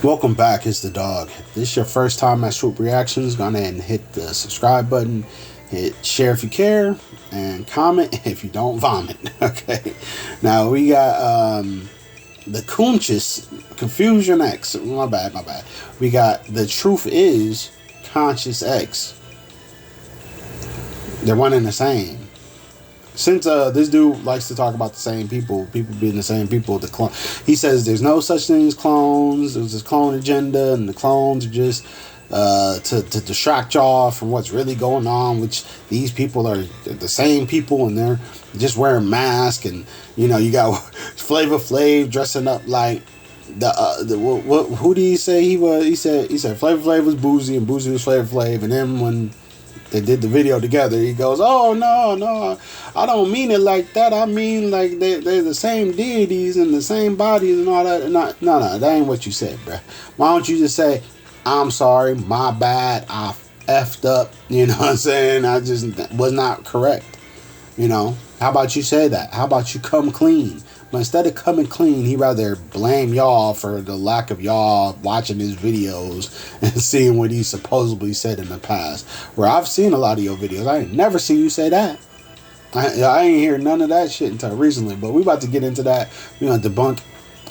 Welcome back, it's the dog. If this is your first time at Swoop Reactions, go ahead and hit the subscribe button, hit share if you care, and comment if you don't vomit. Okay. Now we got the Conscious Confusion X. My bad. We got The Truth Is Conscious X. They're one and the same. Since this dude likes to talk about the same people being the same people, he says there's no such thing as clones. There's this clone agenda, and the clones are just to distract y'all from what's really going on. Which these people are the same people, and they're just wearing masks. And you got Flavor Flav dressing up like who did he say he was? He said Flavor Flav was Boozy, and Boozy was Flavor Flav, and then when they did the video together, he goes, "Oh no, I don't mean it like that. I mean like they're the same deities and the same bodies and all that." No, that ain't what you said, bruh. Why don't you just say, "I'm sorry, my bad, I effed up." You know what I'm saying? I just was not correct. How about you say that? How about you come clean? But instead of coming clean, he rather blame y'all for the lack of y'all watching his videos and seeing what he supposedly said in the past. Where I've seen a lot of your videos. I ain't never seen you say that. I ain't hear none of that shit until recently. But we about to get into that. We're going to debunk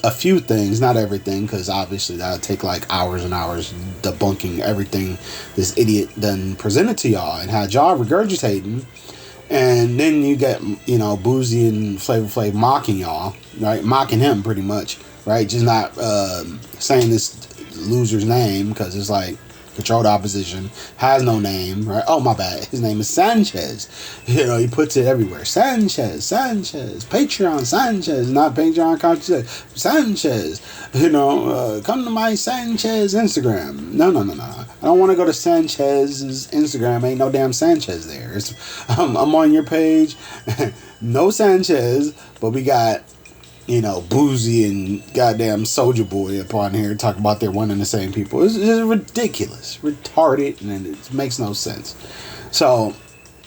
a few things, not everything, because obviously that'll take like hours and hours debunking everything this idiot done presented to y'all and had y'all regurgitating. And then you get, Boozy and Flavor Flav mocking y'all, right? Mocking him pretty much, right? Just not saying this loser's name because it's like controlled opposition, has no name, right? Oh, my bad. His name is Sanchez. He puts it everywhere. Sanchez, Patreon Sanchez, not Patreon Conscious Sanchez. Come to my Sanchez Instagram. No. I don't want to go to Sanchez's Instagram. Ain't no damn Sanchez there. I'm on your page. No Sanchez, but we got Boozy and goddamn Soldier Boy up on here talking about they're one and the same people. It's just ridiculous, retarded, and it makes no sense. So,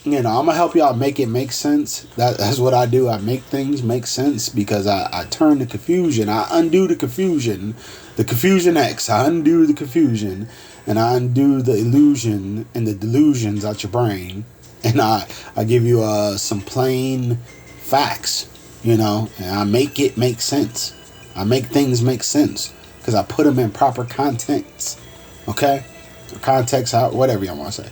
I'm gonna help y'all make it make sense. That's what I do. I make things make sense because I turn the confusion. I undo the confusion. The Confusion X. I undo the confusion, and I undo the illusion and the delusions out your brain, and I give you some plain facts. And I make it make sense. I make things make sense because I put them in proper context. Okay? Context, whatever you want to say.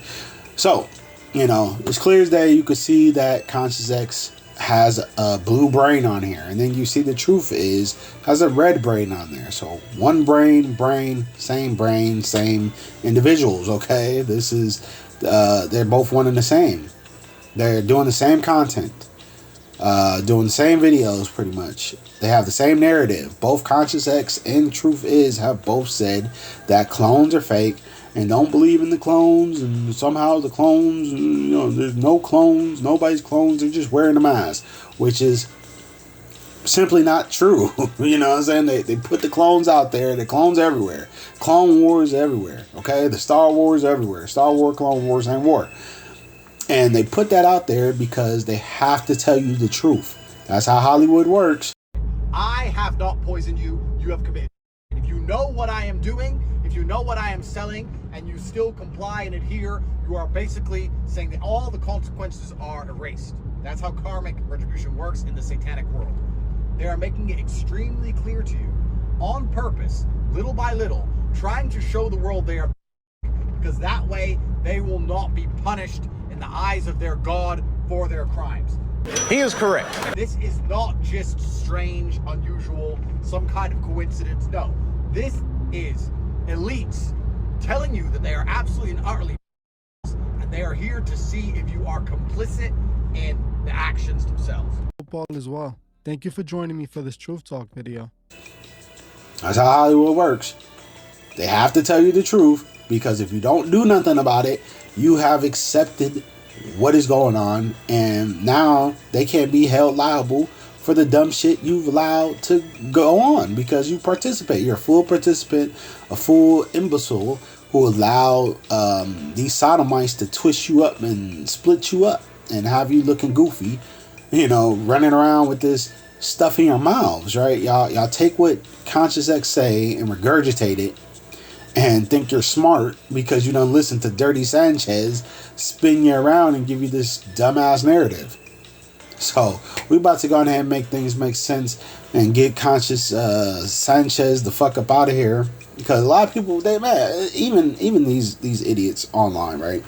So, it's clear as day. You could see that Conscious X has a blue brain on here. And then you see The Truth Is has a red brain on there. So, one brain, same individuals. Okay? This is, they're both one and the same. They're doing the same content. Doing the same videos pretty much. They have the same narrative. Both Conscious X and Truth Is have both said that clones are fake and don't believe in the clones, and somehow the clones, there's no clones, nobody's clones, they're just wearing a mask, which is simply not true. You know what I'm saying? They put the clones out there. The clones everywhere. Clone Wars everywhere. Okay? The Star Wars everywhere. Star Wars, Clone Wars, same war. And they put that out there because they have to tell you the truth. That's how Hollywood works. I have not poisoned you. You have committed. If you know what I am doing, if you know what I am selling, and you still comply and adhere, you are basically saying that all the consequences are erased. That's how karmic retribution works in the satanic world. They are making it extremely clear to you, on purpose, little by little, trying to show the world they are, because that way they will not be punished in the eyes of their God for their crimes. He is correct. This is not just strange, unusual, some kind of coincidence. No, this is elites telling you that they are absolutely and utterly, and they are here to see if you are complicit in the actions themselves. Football as well. Thank you for joining me for this Truth Talk video. That's how Hollywood works. They have to tell you the truth, because if you don't do nothing about it, you have accepted what is going on, and now they can't be held liable for the dumb shit you've allowed to go on because you participate. You're a full participant, a full imbecile who allowed these sodomites to twist you up and split you up and have you looking goofy, running around with this stuff in your mouths, right? Y'all take what Conscious X say and regurgitate it and think you're smart because you don't listen to Dirty Sanchez spin you around and give you this dumbass narrative. So we about to go ahead and make things make sense and get Conscious Sanchez the fuck up out of here, because a lot of people, they man, even these idiots online, right?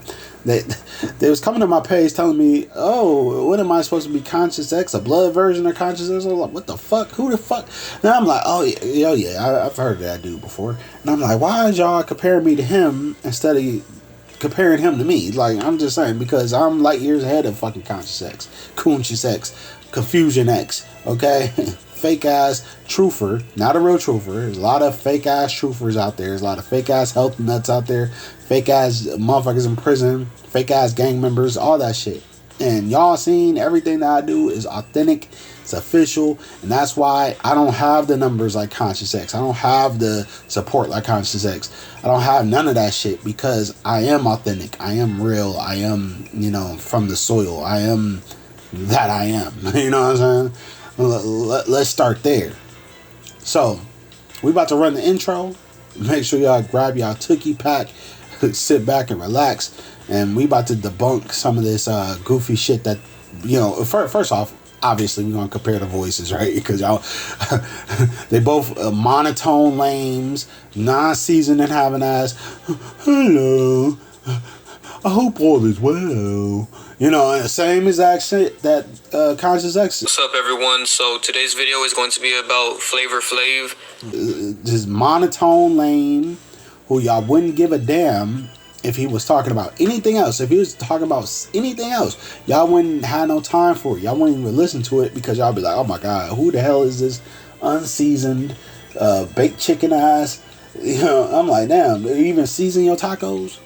They was coming to my page telling me, oh, what am I supposed to be, Conscious X, a blood version of Conscious X? I'm like, what the fuck? Who the fuck? Now I'm like, oh yeah, I've heard of that dude before. And I'm like, why is y'all comparing me to him instead of comparing him to me? Like, I'm just saying, because I'm light years ahead of fucking Conscious X, Conscious X, Confusion X, okay? Fake ass truther, not a real truther. There's a lot of fake ass truthers out there. There's a lot of fake ass health nuts out there. Fake ass motherfuckers in prison. Fake ass gang members. All that shit. And y'all seen everything that I do is authentic. It's official. And that's why I don't have the numbers like Conscious X. I don't have the support like Conscious X. I don't have none of that shit because I am authentic. I am real. I am, from the soil. I am that I am. You know what I'm saying? Let's start there. So, we about to run the intro. Make sure y'all grab y'all Tookie pack, sit back and relax, and we about to debunk some of this goofy shit that, first off, obviously we're gonna compare the voices, right? Because y'all, they both monotone lames, non-seasoned and having ass. Hello, I hope all is well. Same exact shit that Conscious X. What's up, everyone? So today's video is going to be about Flavor Flav. Just monotone lame, who y'all wouldn't give a damn if he was talking about anything else. If he was talking about anything else, y'all wouldn't have no time for it. Y'all wouldn't even listen to it because y'all be like, oh my god, who the hell is this unseasoned baked chicken ass? I'm like, damn, you even season your tacos?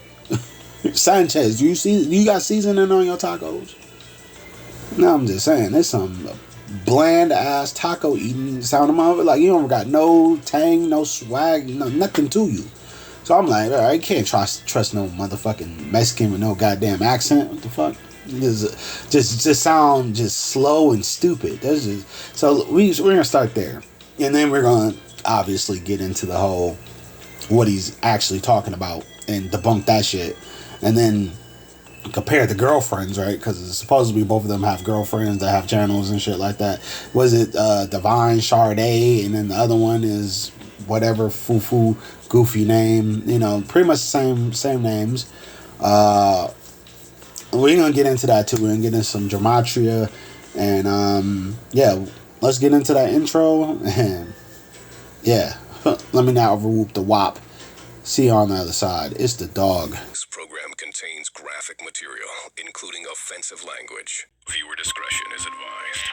Sanchez, you got seasoning on your tacos? No, I'm just saying, there's some bland ass taco eating sound of my, like, you don't got no tang, no swag, no nothing to you. So I'm like, I can't trust no motherfucking Mexican with no goddamn accent. What the fuck? Just sound just slow and stupid. So we're gonna start there, and then we're gonna obviously get into the whole what he's actually talking about and debunk that shit. And then compare the girlfriends, right? Because supposedly both of them have girlfriends that have channels and shit like that. Was it Divine Sade, and then the other one is whatever Fufu goofy name? Pretty much the same names. We're gonna get into that too. We're gonna get into some gematria, and let's get into that intro. And yeah, let me not overwhoop the WAP. See you on the other side. It's the dog. This program contains graphic material, including offensive language. Viewer discretion is advised.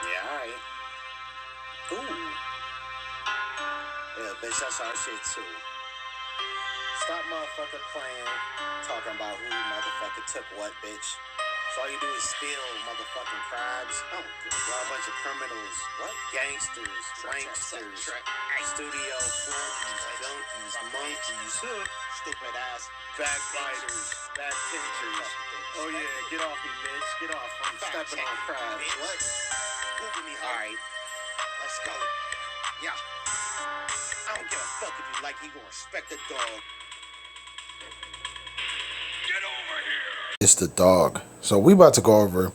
Yeah, alright. Ooh. Yeah, bitch, that's our shit too. Stop motherfucker playing, talking about who motherfucker took what, bitch. So all you do is steal motherfucking crabs. Oh, y'all a bunch of criminals. What? Gangsters, wanksters, studio flunkies, junkies, monkeys, stupid ass backbiters, bad pinchers. Oh yeah, get off me, bitch. Get off. I'm stepping on crabs. Bitch. What? Google me, alright. Let's go. Yeah. I don't give a fuck if you like it, you gonna respect the dog. Get over here! It's the dog. So we about to go over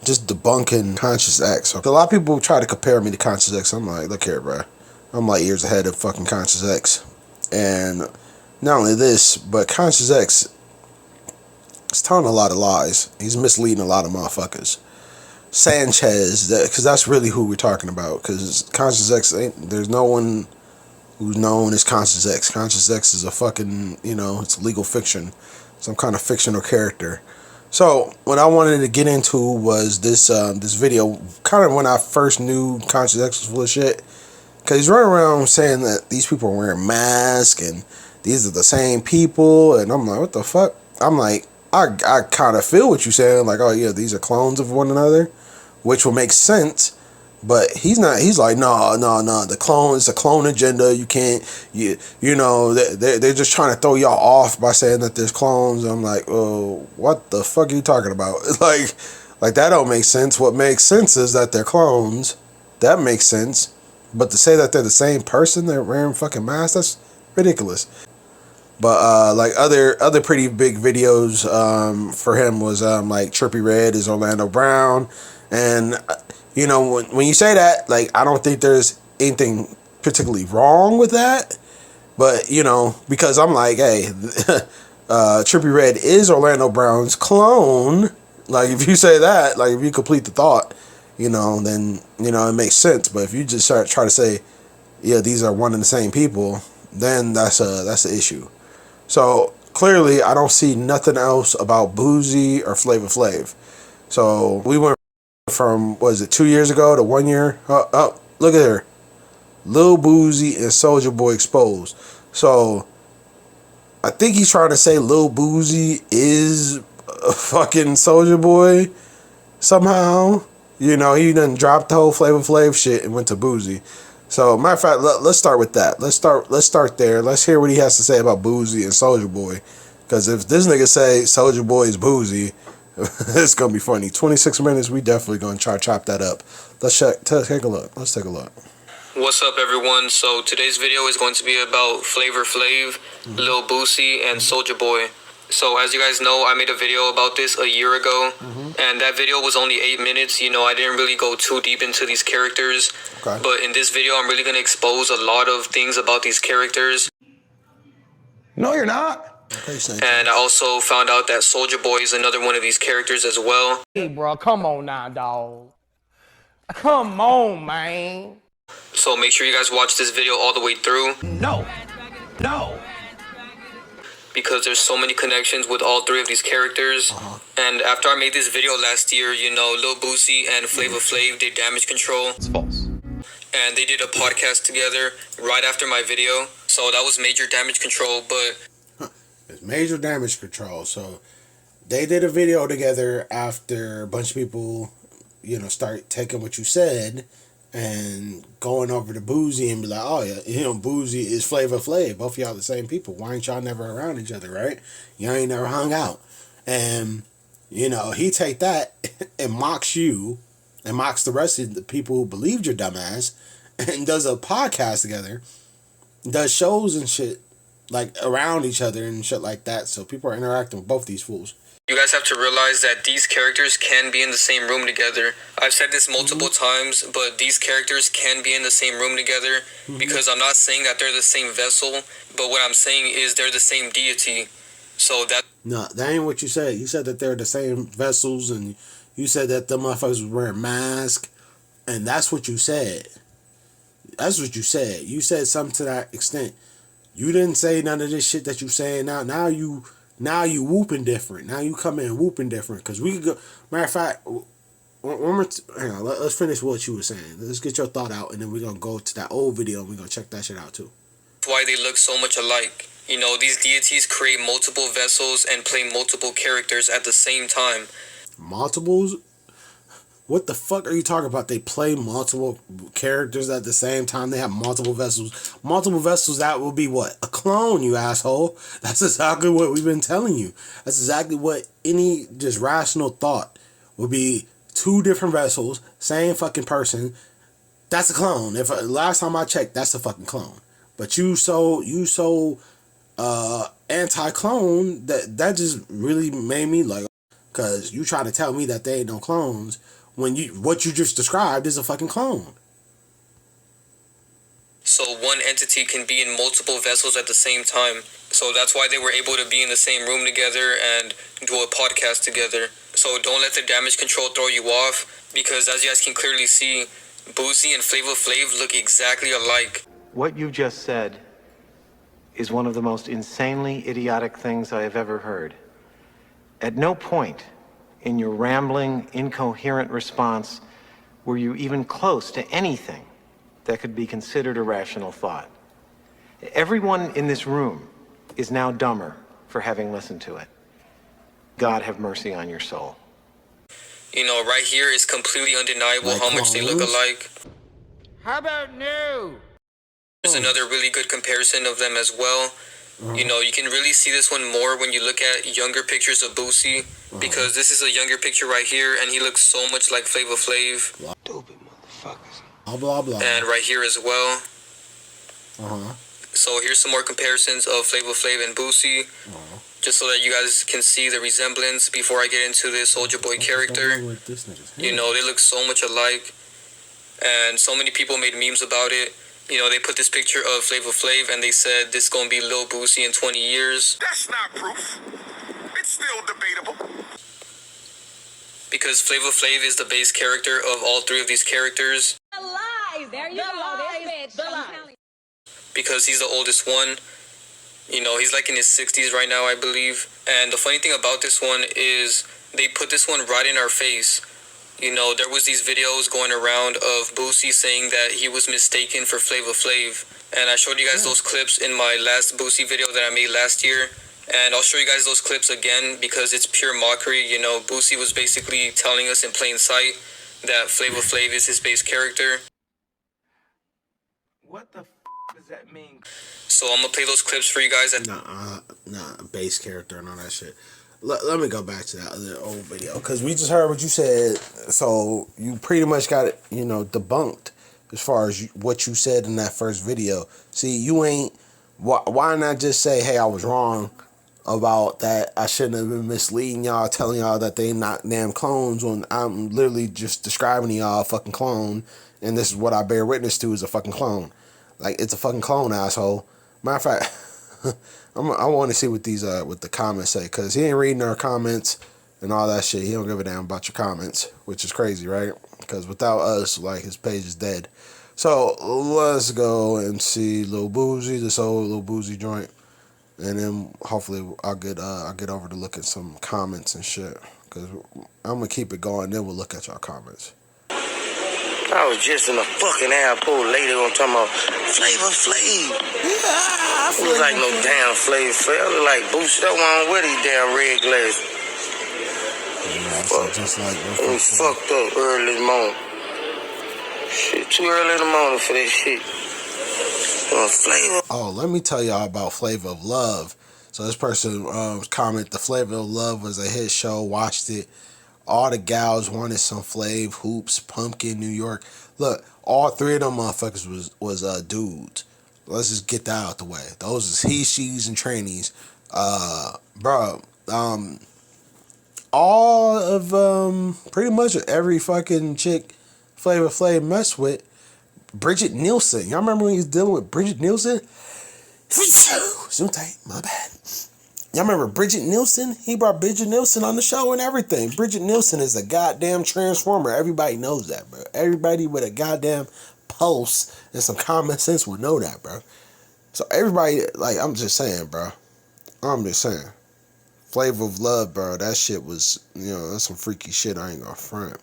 just debunking Conscious X. So a lot of people try to compare me to Conscious X. I'm like, look here, bro. I'm like years ahead of fucking Conscious X. And not only this, but Conscious X is telling a lot of lies. He's misleading a lot of motherfuckers. Sanchez, because that's really who we're talking about. Because Conscious X, there's no one who's known as Conscious X. Conscious X is a fucking, it's legal fiction. Some kind of fictional character. So, what I wanted to get into was this video, kind of when I first knew Conscious X was full of shit. Because he's running around saying that these people are wearing masks, and these are the same people, and I'm like, what the fuck? I'm like, I kind of feel what you're saying, like, oh yeah, these are clones of one another, which will make sense, But he's not. He's like, no. The clone, it's a clone agenda. You can't. You know, they're just trying to throw y'all off by saying that there's clones. I'm like, oh, what the fuck are you talking about? Like that don't make sense. What makes sense is that they're clones. That makes sense. But to say that they're the same person, they're wearing fucking masks, that's ridiculous. But like other pretty big videos for him was like Trippie Redd is Orlando Brown, and you know when you say that, like I don't think there's anything particularly wrong with that, but you know because I'm like, hey, Trippie Redd is Orlando Brown's clone. Like if you say that, like if you complete the thought, you know, then you know it makes sense. But if you just try to say, yeah, these are one and the same people, then that's the issue. So clearly, I don't see nothing else about Boosie or Flavor Flav. So we went from, what is it, 2 years ago to 1 year? Oh, look at her. Lil Boosie and Soulja Boy exposed. So I think he's trying to say Lil Boosie is a fucking Soulja Boy somehow. You know, he done dropped the whole Flavor Flav shit and went to Boosie. So, matter of fact, let's start with that. Let's start there. Let's hear what he has to say about Boosie and Soulja Boy. Because if this nigga say Soulja Boy is Boosie, it's going to be funny. 26 minutes, we definitely going to try to chop that up. Let's take a look. Let's take a look. What's up, everyone? So today's video is going to be about Flavor Flav, Lil Boosie, and Soulja Boy. So as you guys know, I made a video about this a year ago, and that video was only 8 minutes. You know, I didn't really go too deep into these characters, but in this video, I'm really going to expose a lot of things about these characters. No, you're not. And I also found out that Soulja Boy is another one of these characters as well. Hey, bro, come on now, dog. Come on, man. So make sure you guys watch this video all the way through. No. Because there's so many connections with all three of these characters. And after I made this video last year, you know, Lil Boosie and Flavor Flav did Damage Control. It's false. And they did a podcast together right after my video. So that was Major Damage Control, but... It's Major Damage Control. So they did a video together after a bunch of people, you know, start taking what you said and going over to Boosie and be like, oh yeah, you know, Boosie is Flavor Flav. Both of y'all the same people. Why ain't y'all never around each other, right? Y'all ain't never hung out. And, you know, he take that and mocks you and mocks the rest of the people who believed your dumbass and does a podcast together, does shows and shit like around each other and shit like that. So people are interacting with both these fools. You guys have to realize that these characters can be in the same room together. I've said this multiple times, but these characters can be in the same room together because I'm not saying that they're the same vessel, but what I'm saying is they're the same deity. So that... No, that ain't what you said. You said that they're the same vessels, and you said that the motherfuckers was wearing masks, and that's what you said. That's what you said. You said something to that extent. You didn't say none of this shit that you saying now. Now you whooping different. Now you come in whooping different. Because we could go... Matter of fact, hang on. Let's finish what you were saying. Let's get your thought out, and then we're going to go to that old video, and we're going to check that shit out, too. That's why they look so much alike. You know, these deities create multiple vessels and play multiple characters at the same time. Multiples? What the fuck are you talking about? They play multiple characters at the same time. They have multiple vessels. Multiple vessels, that will be what? A clone, you asshole. That's exactly what we've been telling you. That's exactly what any just rational thought would be. Two different vessels, same fucking person. That's a clone. If last time I checked, that's a fucking clone. But you so anti-clone that just really made me like, cause you try to tell me that they ain't no clones when what you just described is a fucking clone. So one entity can be in multiple vessels at the same time. So that's why they were able to be in the same room together and do a podcast together. So don't let the Damage Control throw you off, because as you guys can clearly see, Boosie and Flavor Flav look exactly alike. What you just said is one of the most insanely idiotic things I have ever heard. At no point in your rambling, incoherent response were you even close to anything that could be considered a rational thought. Everyone in this room is now dumber for having listened to it. God have mercy on your soul. You know, right here is completely undeniable Like how much they look clones? alike. How about no? There's another really good comparison of them as well. You know, you can really see this one more when you look at younger pictures of Boosie, because this is a younger picture right here, and he looks so much like Flavor Flav. Stupid motherfuckers. Blah, blah, blah. And right here as well. Uh-huh. So here's some more comparisons of Flavor Flav and Boosie, just so that you guys can see the resemblance before I get into this Soulja Boy character. You know, they look so much alike, and so many people made memes about it. You know, they put this picture of Flavor Flav and they said this is gonna be Lil Boosie in 20 years. That's not proof. It's still debatable. Because Flavor Flav is the base character of all three of these characters. The lies. There you go. This bitch. I'm telling you. Because he's the oldest one. You know, he's like in his 60s right now, I believe. And the funny thing about this one is they put this one right in our face. You know, there was these videos going around of Boosie saying that he was mistaken for Flavor Flav. And I showed you guys those clips in my last Boosie video that I made last year. And I'll show you guys those clips again because it's pure mockery. You know, Boosie was basically telling us in plain sight that Flavor Flav is his base character. What the does that mean? So I'm gonna play those clips for you guys. Nah, base character and all that shit. Let me go back to that other old video because we just heard what you said. So you pretty much got it, you know, debunked as far as what you said in that first video. See, you ain't. Why not just say, hey, I was wrong about that? I shouldn't have been misleading y'all, telling y'all that they not damn clones when I'm literally just describing to y'all a fucking clone, and this is what I bear witness to is a fucking clone. Like, it's a fucking clone, asshole. Matter of fact, I want to see what these what the comments say, because he ain't reading our comments and all that shit. He don't give a damn about your comments, which is crazy, right? Because without us, like, his page is dead. So let's go and see Lil Boosie, this old Lil Boosie joint, and then hopefully I'll get over to look at some comments and shit, because I'm gonna keep it going. Then we'll look at y'all comments. I was just in a fucking airport later on talking about Flavor Flav. Yeah, it was like no damn Flavor Flav. It was like Boosie. That one with these damn red glasses. Yeah, so just like we fucked up early in the morning. Shit, too early in the morning for that shit. Flavor. Oh, let me tell y'all about Flavor of Love. So this person commented, the Flavor of Love was a hit show. Watched it. All the gals wanted some Flav, Hoops, Pumpkin, New York. Look, all three of them motherfuckers was dudes. Let's just get that out the way. Those is he, she's, and trannies. Bro, all of pretty much every fucking chick Flavor Flav mess with. Bridget Nielsen. Y'all remember when he was dealing with Bridget Nielsen? Zoom tight, my bad. Y'all remember Bridget Nielsen? He brought Bridget Nielsen on the show and everything. Bridget Nielsen is a goddamn transformer. Everybody knows that, bro. Everybody with a goddamn pulse and some common sense would know that, bro. So everybody, like, I'm just saying, bro. I'm just saying. Flavor of Love, bro. That shit was, you know, that's some freaky shit. I ain't gonna front.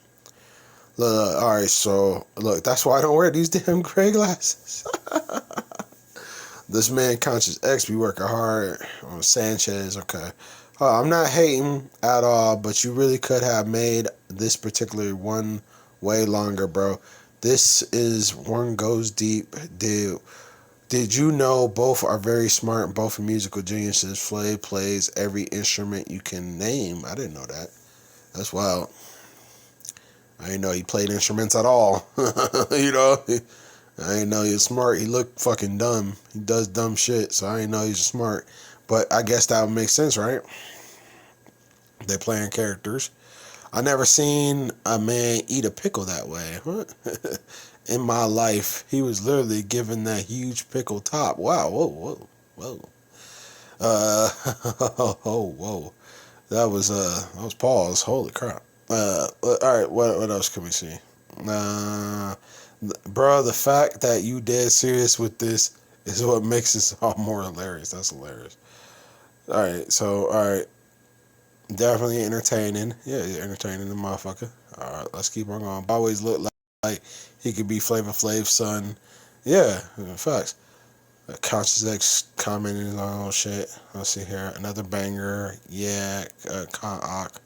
Look, all right, so look, that's why I don't wear these damn gray glasses. This man Conscious X be working hard on Sanchez. Okay, I'm not hating at all, but you really could have made this particular one way longer, bro. This is one goes deep, dude. Did you know both are very smart and both are musical geniuses? Flav plays every instrument you can name. I didn't know that. That's wild. I didn't know he played instruments at all. You know, I didn't know he was smart. He looked fucking dumb. He does dumb shit, so I didn't know he's smart. But I guess that would make sense, right? They playing characters. I never seen a man eat a pickle that way. What? In my life, he was literally given that huge pickle top. Wow, whoa. Oh, whoa. That was pause. Holy crap. All right, what else can we see? Bro, the fact that you dead serious with this is what makes this all more hilarious. That's hilarious. All right. Definitely entertaining. Yeah, entertaining the motherfucker. All right, let's keep on going. Always look like he could be Flavor Flav's son. Yeah, facts. Conscious X commenting on shit. Let's see here. Another banger. Yeah, Con-Ock.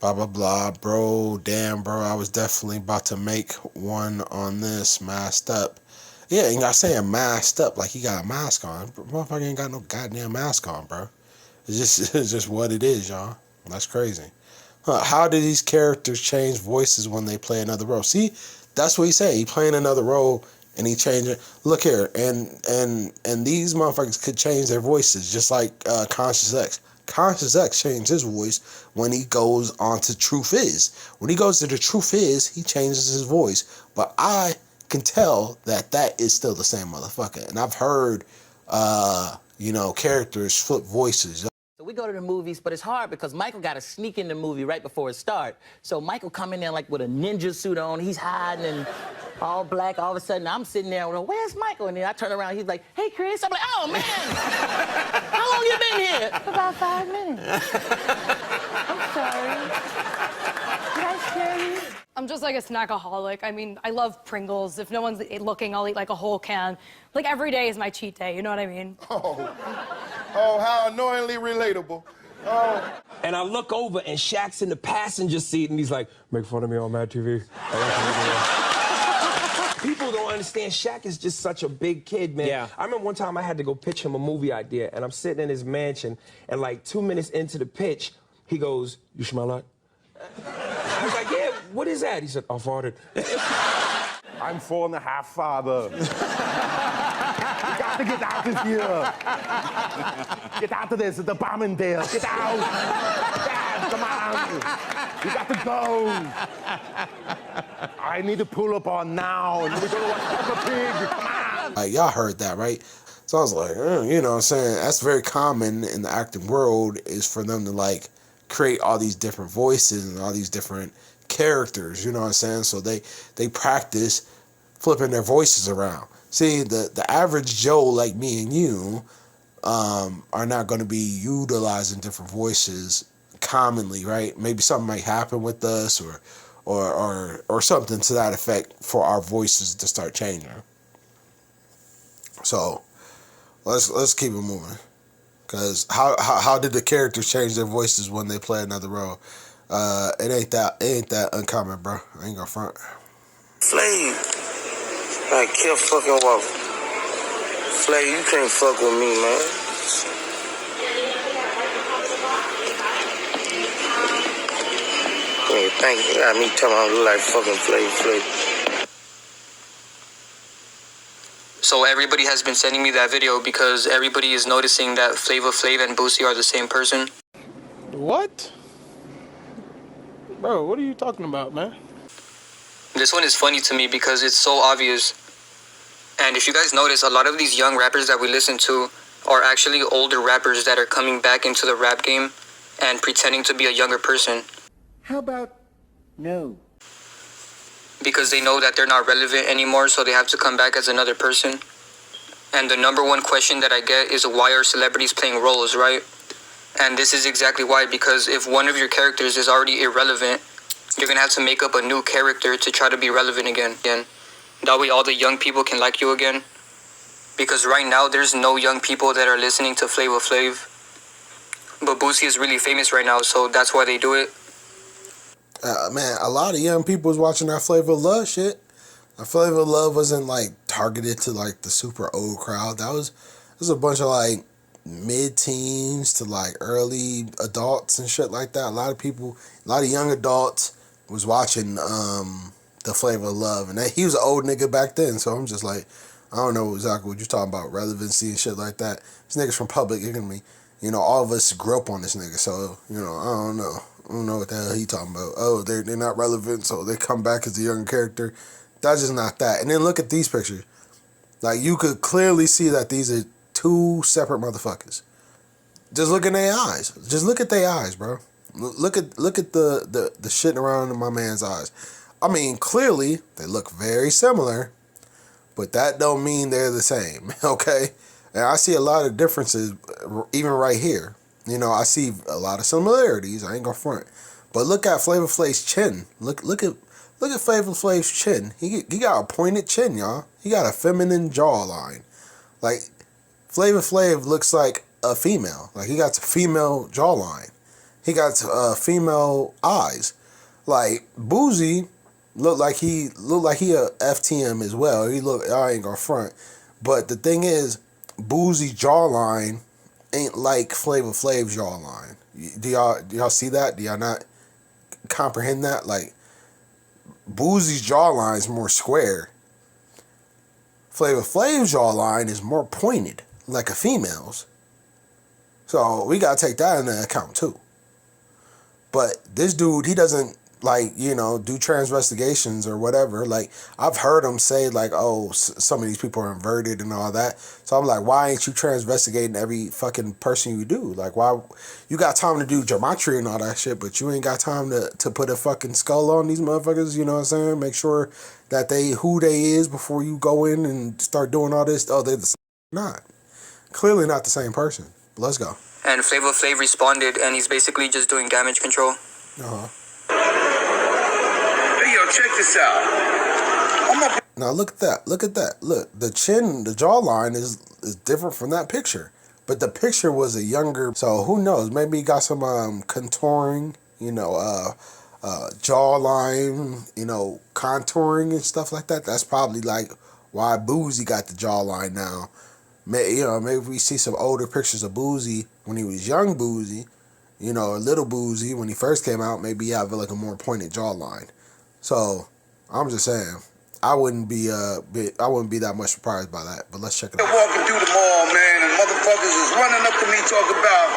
Blah, blah, blah. Bro, damn, bro. I was definitely about to make one on this. Masked up. Yeah, and y'all saying masked up like he got a mask on. Motherfucker ain't got no goddamn mask on, bro. It's just what it is, y'all. That's crazy. How did these characters change voices when they play another role? See, that's what he said. He playing another role and he changed it. Look here, and these motherfuckers could change their voices just like Conscious X. Conscious X changed his voice when he goes on to Truth Is. When he goes to the Truth Is, he changes his voice. But I can tell that is still the same motherfucker. And I've heard, characters flip voices. So we go to the movies, but it's hard because Michael got to sneak in the movie right before it starts. So Michael come in there like with a ninja suit on. He's hiding and all black. All of a sudden, I'm sitting there, where's Michael? And then I turn around, he's like, hey, Chris. I'm like, oh, man. How long you been here? About 5 minutes. I'm sorry. Did I scare you? I'm just like a snackaholic. I mean, I love Pringles. If no one's looking, I'll eat like a whole can. Like every day is my cheat day, you know what I mean? Oh, how annoyingly relatable. Oh. And I look over and Shaq's in the passenger seat and he's like, make fun of me on Mad TV. People don't understand Shaq is just such a big kid, man. Yeah. I remember one time I had to go pitch him a movie idea and I'm sitting in his mansion and like 2 minutes into the pitch, he goes, you smell that? I was like, yeah, what is that? He said, I farted. I'm 4.5, father. You got to get out of here. Get out of this. There's a bomb in there. Get out. Dad, come on. You got to go. I need to pull up on now. And we're going to watch Peppa Pig. Come on. Y'all heard that, right? So I was like, you know what I'm saying? That's very common in the acting world is for them to, like, create all these different voices and all these different characters, you know what I'm saying? So they practice flipping their voices around. See, the average Joe like me and you are not going to be utilizing different voices commonly, right? Maybe something might happen with us or something to that effect for our voices to start changing. So let's keep it moving. Because how did the characters change their voices when they play another role? It ain't that uncommon, bro. I ain't gonna front. Flav, like kill fucking Walker. Flav, you can't fuck with me, man. Yeah, thank you. Got me telling I look like fucking Flav. So everybody has been sending me that video because everybody is noticing that Flavor Flav and Boosie are the same person. What? Bro, what are you talking about, man? This one is funny to me because it's so obvious. And if you guys notice, a lot of these young rappers that we listen to are actually older rappers that are coming back into the rap game and pretending to be a younger person. How about no? Because they know that they're not relevant anymore, so they have to come back as another person. And the number one question that I get is why are celebrities playing roles, right? And this is exactly why, because if one of your characters is already irrelevant, you're going to have to make up a new character to try to be relevant again. That way all the young people can like you again. Because right now, there's no young people that are listening to Flavor Flav. But Boosie is really famous right now, so that's why they do it. Man, a lot of young people was watching that Flavor of Love shit. That Flavor of Love wasn't, like, targeted to, like, the super old crowd. That was a bunch of, like, mid-teens to, like, early adults and shit like that. A lot of young adults was watching the Flavor of Love. And he was an old nigga back then, so I'm just like, I don't know exactly what you're talking about, relevancy and shit like that. This nigga's from Public Enemy. You know, all of us grew up on this nigga, so, you know, I don't know. I don't know what the hell he talking about. Oh, they're not relevant, so they come back as a young character. That's just not that. And then look at these pictures. Like, you could clearly see that these are two separate motherfuckers. Just look in their eyes. Just look at their eyes, bro. Look at the shit around in my man's eyes. I mean, clearly, they look very similar, but that don't mean they're the same, okay? And I see a lot of differences, even right here. You know, I see a lot of similarities. I ain't gonna front. But look at Flavor Flav's chin. Look at Flavor Flav's chin. He got a pointed chin, y'all. He got a feminine jawline. Like, Flavor Flav looks like a female. Like, he got a female jawline. He got female eyes. Like Boosie looked like he a FTM as well. I ain't gonna front. But the thing is, Boosie's jawline ain't like Flavor Flav's jawline. Do y'all see that? Do y'all not comprehend that? Like, Boosie's jawline is more square. Flavor Flav's jawline is more pointed, like a female's. So we gotta take that into account too. But this dude, he doesn't do transvestigations or whatever. Like, I've heard him say like, oh, some of these people are inverted and all that. So I'm like, why ain't you transvestigating every fucking person you do? Like, why? You got time to do geometry and all that shit, but you ain't got time to put a fucking skull on these motherfuckers, you know what I'm saying? Make sure that who they is before you go in and start doing all this. Oh, they're the same. Not. Clearly not the same person. But let's go. And Flavor Flav responded, and he's basically just doing damage control. Uh-huh. Hey, yo, check this out. Now look at that. Look at that. Look, the chin, the jawline is different from that picture. But the picture was a younger, so who knows? Maybe he got some contouring, jawline, contouring and stuff like that. That's probably like why Boosie got the jawline now. Maybe we see some older pictures of Boosie when he was young Boosie, or little Boosie when he first came out. Maybe he have like a more pointed jawline. So I'm just saying, I wouldn't be that much surprised by that. But let's check it out. Walking through the mall, man, and motherfuckers is running up to me talking about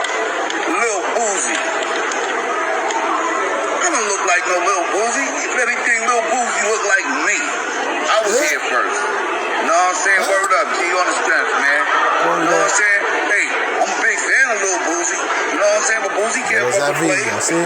Lil Boosie. I don't look like no Lil Boosie. If anything, Lil Boosie look like me. I was here first. You know what I'm saying? Word up, G, on the strength, man. You know what I'm saying? Hey, I'm a big fan of Lil Boosie. You know what I'm saying? But Boosie can't fuck with Flav.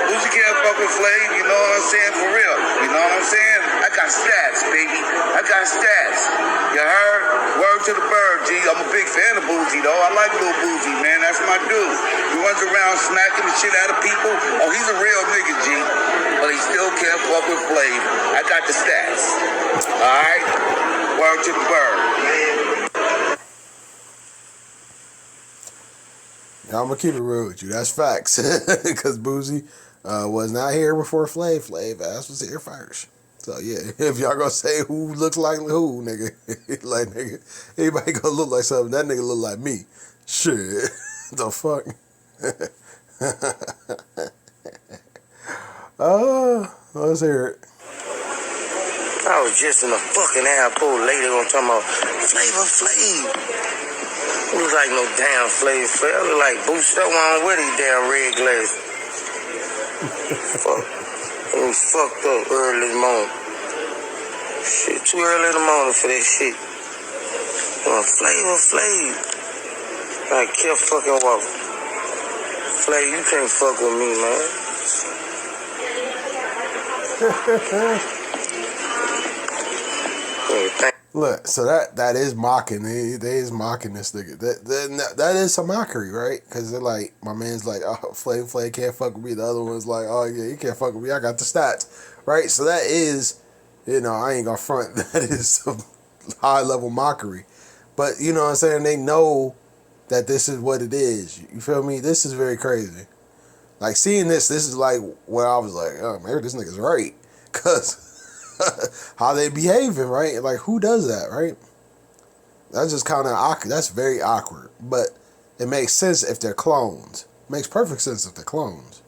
Boosie can't fuck with Flav, you know what I'm saying? For real. You know what I'm saying? I got stats, baby. I got stats. You heard? Word to the bird, G. I'm a big fan of Boosie, though. I like Lil Boosie, man. That's my dude. He runs around smacking the shit out of people. Oh, he's a real nigga, G. But he still can't fuck with Flav. I got the stats. Alright? Word to the bird. I'm gonna keep it real with you. That's facts. Because Boosie was not here before Flav. Flav ass was here first. So yeah, if y'all gonna say who looks like who, nigga, like nigga, anybody gonna look like something, that nigga look like me. Shit. The fuck? Let's hear it. I was just in a fucking airport later on talking about Flavor Flav. It was like no damn Flavor Flav. It was like Boosie. That one with his damn red glasses. Fuck. It was fucked up early in the morning. Shit, too early in the morning for that shit. Flavor Flav. I kept fucking walking. Flav, you can't fuck with me, man. Look, so that is mocking. They is mocking this nigga. That is some mockery, right? Because they're like, my man's like, oh, Flav can't fuck with me. The other one's like, oh yeah, you can't fuck with me. I got the stats, right? So that is, I ain't gonna front. That is some high level mockery. But you know what I'm saying? They know that this is what it is. You feel me? This is very crazy. Like seeing this is like where I was like, oh, maybe this nigga's right, cause. How they behaving, right? Like, who does that, right? That's just kind of awkward. That's very awkward. But it makes sense if they're clones. It makes perfect sense if they're clones.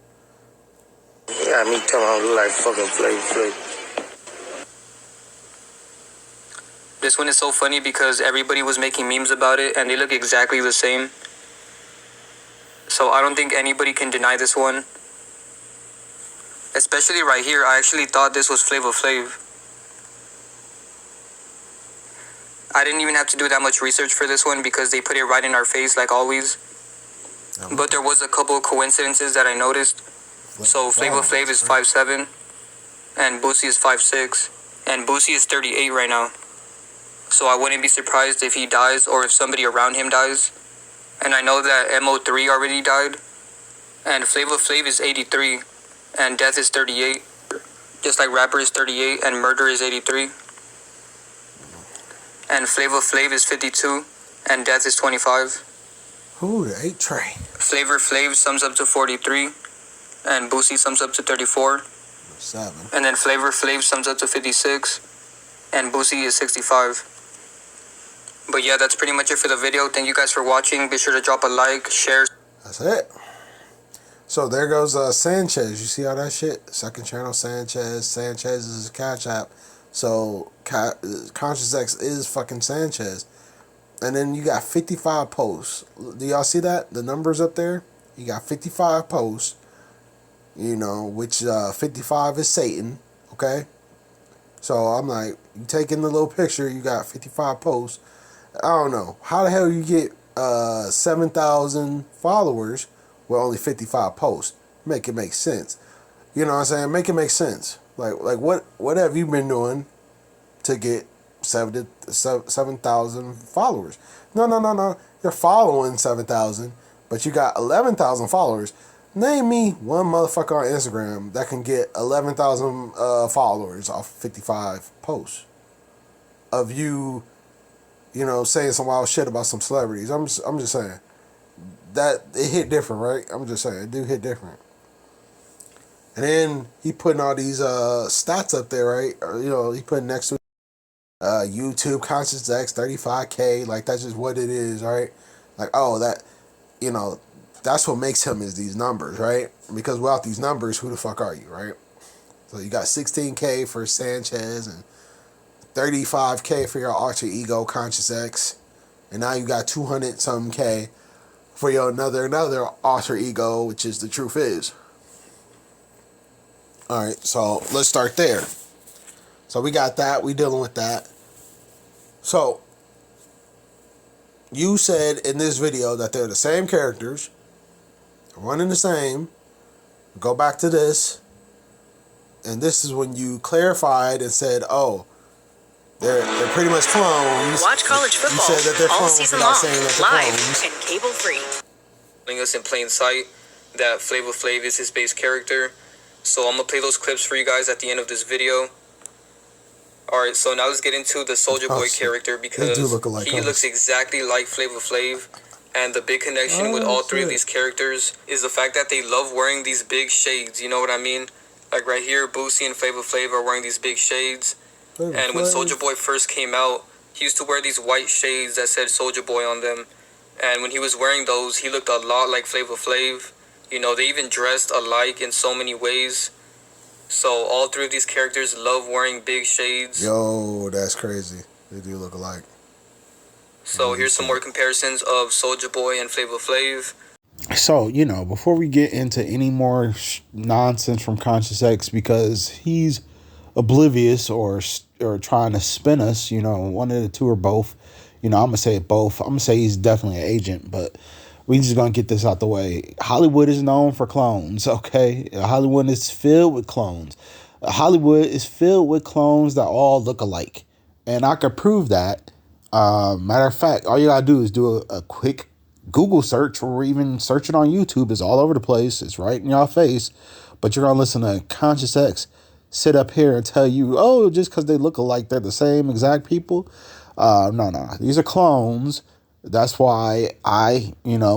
Yeah, me telling them like fucking Flav. This one is so funny because everybody was making memes about it, and they look exactly the same. So I don't think anybody can deny this one. Especially right here, I actually thought this was Flavor Flav. I didn't even have to do that much research for this one because they put it right in our face like always. But there was a couple of coincidences that I noticed. So Flavor Flav is 5'7", and Boosie is 5'6", and Boosie is 38 right now. So I wouldn't be surprised if he dies or if somebody around him dies. And I know that MO3 already died, and Flavor Flav is 83. And Death is 38, just like Rapper is 38, and Murder is 83. And Flavor Flav is 52, and Death is 25. Ooh, the 8 train. Flavor Flav sums up to 43, and Boosie sums up to 34. 7. And then Flavor Flav sums up to 56, and Boosie is 65. But yeah, that's pretty much it for the video. Thank you guys for watching. Be sure to drop a like, share. That's it. So there goes Sanchez. You see all that shit? Second channel Sanchez. Sanchez is a Cash App. So Conscious X is fucking Sanchez. And then you got 55 posts. Do y'all see that? The numbers up there? You got 55 posts. You know, which 55 is Satan. Okay? So I'm like, you taking the little picture, you got 55 posts. I don't know. How the hell you get 7,000 followers with only 55 posts? Make it make sense. You know what I'm saying? Make it make sense. Like what have you been doing to get 7,000 followers? No. You're following 7,000, but you got 11,000 followers. Name me one motherfucker on Instagram that can get 11,000 followers off 55 posts of you know, saying some wild shit about some celebrities. I'm just saying that it hit different, right? I'm just saying it do hit different. And then he putting all these stats up there, right? Or, you know, he putting next to YouTube Conscious X 35K, like that's just what it is, right? Like, oh, that, you know, that's what makes him is these numbers, right? Because without these numbers, who the fuck are you, right? So you got 16K for Sanchez and 35K for your alter ego Conscious X, and now you got 200 something K for your another alter ego, which is The Truth Is. All right, so let's start there. So we got that. We dealing with that. So you said in this video that they're the same characters, one and the same. Go back to this, and this is when you clarified and said, "Oh, they're pretty much clones." Watch college football you said that they're all clones season without long, saying that they're live clones. and cable free. Telling us in plain sight that Flavor Flav is his base character. So I'm gonna play those clips for you guys at the end of this video. Alright, so now let's get into the Soulja Boy character, because he looks exactly like Flavor Flav. And the big connection with all three of these characters is the fact that they love wearing these big shades. You know what I mean? Like right here, Boosie and Flavor Flav are wearing these big shades. And when Soulja Boy first came out, he used to wear these white shades that said Soulja Boy on them. And when he was wearing those, he looked a lot like Flavor Flav. You know, they even dressed alike in so many ways. So all three of these characters love wearing big shades. Yo, that's crazy. They do look alike. So here's some more comparisons of Soulja Boy and Flavor Flav. So, you know, before we get into any more nonsense from Conscious X, because he's oblivious or trying to spin us, you know, one of the two or both. You know, I'm going to say both. I'm going to say he's definitely an agent, but we just going to get this out the way. Hollywood is known for clones, okay? Hollywood is filled with clones. Hollywood is filled with clones that all look alike. And I could prove that. Matter of fact, all you got to do is do a quick Google search, or even search it on YouTube. It's all over the place. It's right in your face. But you're going to listen to Conscious X sit up here and tell you, oh, just because they look alike, they're the same exact people. No. These are clones. That's why I,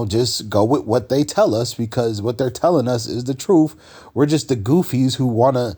just go with what they tell us, because what they're telling us is the truth. We're just the goofies who want to,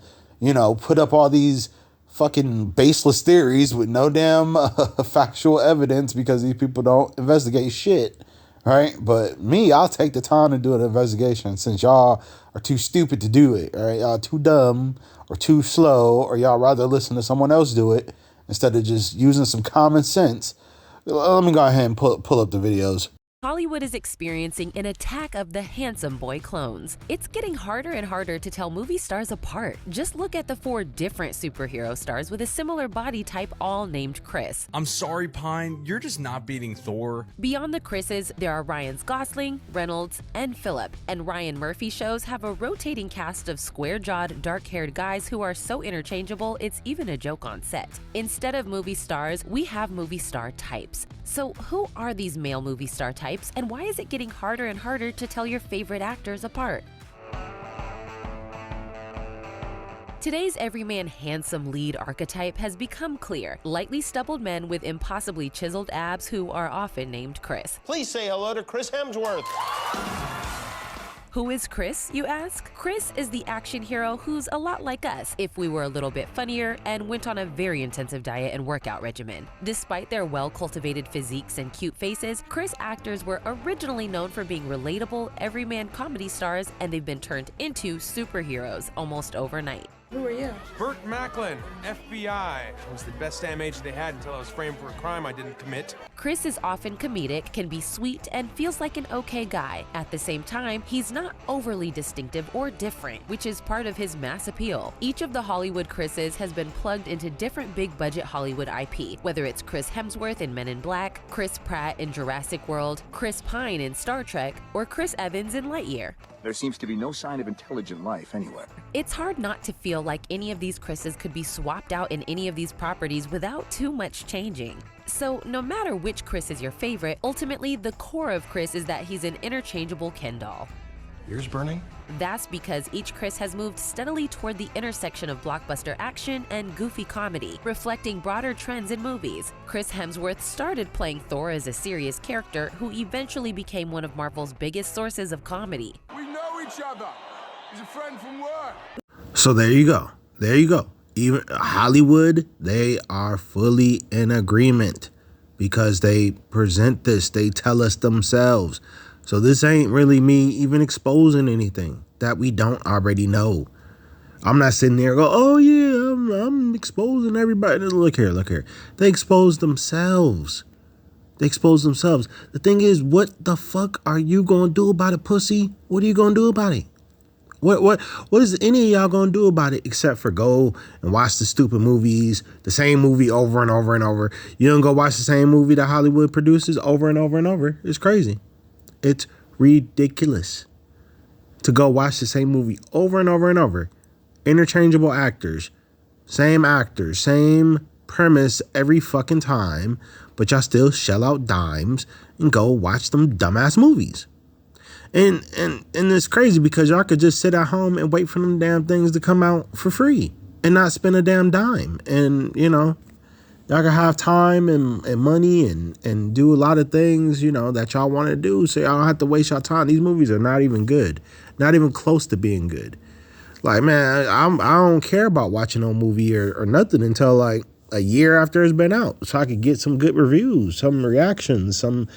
put up all these fucking baseless theories with no damn factual evidence, because these people don't investigate shit. Right? But me, I'll take the time to do an investigation, since y'all are too stupid to do it. Right? Y'all too dumb or too slow, or y'all rather listen to someone else do it instead of just using some common sense. Let me go ahead and pull up the videos. Hollywood is experiencing an attack of the handsome boy clones. It's getting harder and harder to tell movie stars apart. Just look at the 4 different superhero stars with a similar body type, all named Chris. I'm sorry, Pine, you're just not beating Thor. Beyond the Chris's, there are Ryan's Gosling, Reynolds, and Phillip. And Ryan Murphy shows have a rotating cast of square-jawed, dark-haired guys who are so interchangeable, it's even a joke on set. Instead of movie stars, we have movie star types. So who are these male movie star types? And why is it getting harder and harder to tell your favorite actors apart? Today's everyman handsome lead archetype has become clear. Lightly stubbled men with impossibly chiseled abs who are often named Chris. Please say hello to Chris Hemsworth. Who is Chris, you ask? Chris is the action hero who's a lot like us if we were a little bit funnier and went on a very intensive diet and workout regimen. Despite their well-cultivated physiques and cute faces, Chris actors were originally known for being relatable, everyman comedy stars, and they've been turned into superheroes almost overnight. Who are you? Burt Macklin, FBI. I was the best damn agent they had until I was framed for a crime I didn't commit. Chris is often comedic, can be sweet, and feels like an okay guy. At the same time, he's not overly distinctive or different, which is part of his mass appeal. Each of the Hollywood Chris's has been plugged into different big-budget Hollywood IP, whether it's Chris Hemsworth in Men in Black, Chris Pratt in Jurassic World, Chris Pine in Star Trek, or Chris Evans in Lightyear. There seems to be no sign of intelligent life anywhere. It's hard not to feel like any of these Chris's could be swapped out in any of these properties without too much changing. So no matter which Chris is your favorite, ultimately the core of Chris is that he's an interchangeable Ken doll. Ears burning? That's because each Chris has moved steadily toward the intersection of blockbuster action and goofy comedy, reflecting broader trends in movies. Chris Hemsworth started playing Thor as a serious character who eventually became one of Marvel's biggest sources of comedy. We know each other. He's a friend from work. So there you go. There you go. Even Hollywood, they are fully in agreement because they present this. They tell us themselves. So this ain't really me even exposing anything that we don't already know. I'm not sitting there go, oh yeah, I'm exposing everybody. Look here. They expose themselves. The thing is, what the fuck are you gonna do about it, pussy? What are you gonna do about it? What is any of y'all gonna do about it except for go and watch the stupid movies, the same movie over and over and over? You don't go watch the same movie that Hollywood produces over and over and over. It's crazy. It's ridiculous to go watch the same movie over and over and over. Interchangeable actors, same premise every fucking time, but y'all still shell out dimes and go watch them dumbass movies. And it's crazy because y'all could just sit at home and wait for them damn things to come out for free and not spend a damn dime. And, you know, y'all can have time and money and do a lot of things, you know, that y'all want to do. So y'all don't have to waste your time. These movies are not even good. Not even close to being good. Like, man, I don't care about watching no movie or nothing until like a year after it's been out. So I could get some good reviews, some reactions, some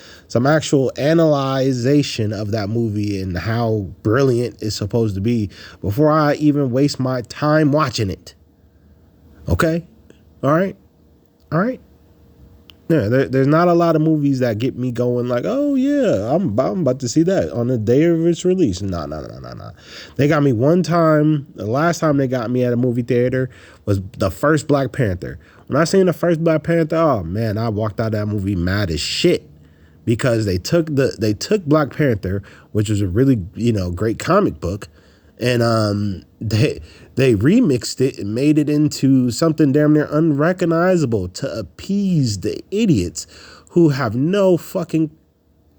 actual analyzation of that movie and how brilliant it's supposed to be before I even waste my time watching it. Okay? All right? Yeah, there's not a lot of movies that get me going like, oh yeah, I'm about to see that on the day of its release. No. They got me one time. The last time they got me at a movie theater was the first Black Panther. When I seen the first Black Panther, oh man, I walked out of that movie mad as shit because they took Black Panther, which was a really, you know, great comic book, and they remixed it and made it into something damn near unrecognizable to appease the idiots who have no fucking